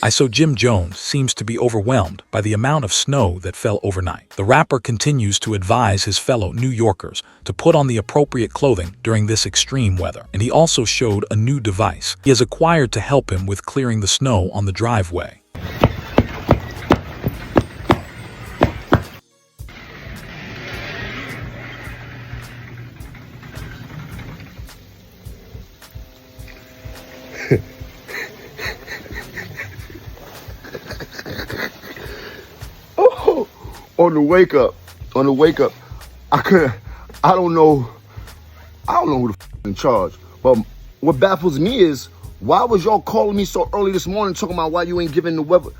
ISO Jim Jones seems to be overwhelmed by the amount of snow that fell overnight. The rapper continues to advise his fellow New Yorkers to put on the appropriate clothing during this extreme weather. And he also showed a new device he has acquired to help him with clearing the snow on the driveway. On the wake up, I don't know who the f in charge. But what baffles me is, why was y'all calling me so early this morning talking about why you ain't giving the weather?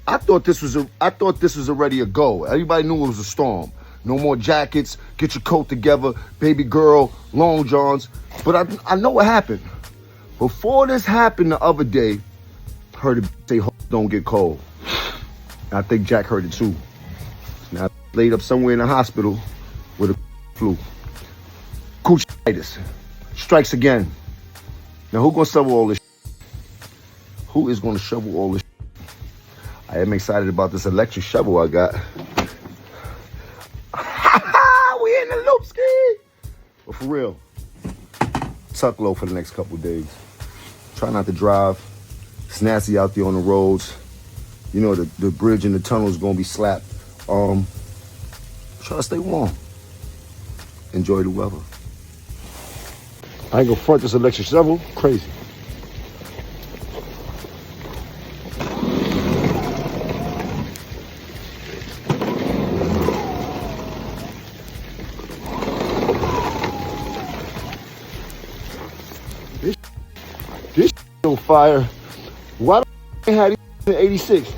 I thought this was already a go. Everybody knew it was a storm. No more jackets, get your coat together, baby girl, long johns. But I know what happened. Before this happened the other day, heard it say don't get cold. I think Jack heard it too. Now laid up somewhere in the hospital with a flu. Coochitis strikes again. Now who gonna shovel all this? Who is gonna shovel all this? I am excited about this electric shovel I got. We in the loop ski. But for real, tuck low for the next couple of days. Try not to drive. It's nasty out there on the roads. You know, the bridge and the tunnel is gonna be slapped. Try to stay warm. Enjoy the weather. I ain't gonna front this electric shovel. Crazy. This on fire. Why don't I have these in 86?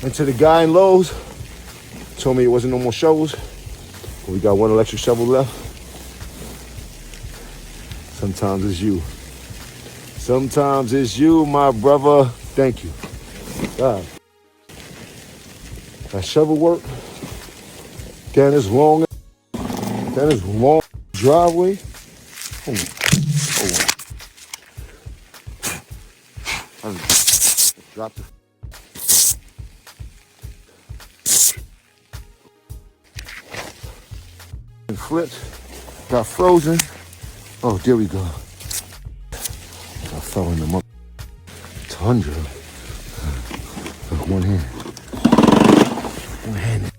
And to the guy in Lowe's, told me it wasn't no more shovels. But we got one electric shovel left. Sometimes it's you. Sometimes it's you, my brother. Thank you. God. That shovel work. Down this long driveway. Oh. I dropped it. Flipped, got frozen. Oh, there we go. I fell in the tundra. One hand. One hand.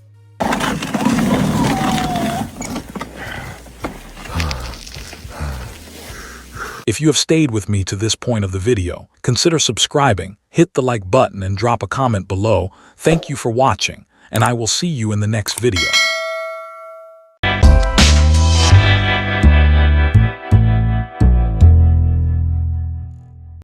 If you have stayed with me to this point of the video, consider subscribing, hit the like button and drop a comment below. Thank you for watching, and I will see you in the next video.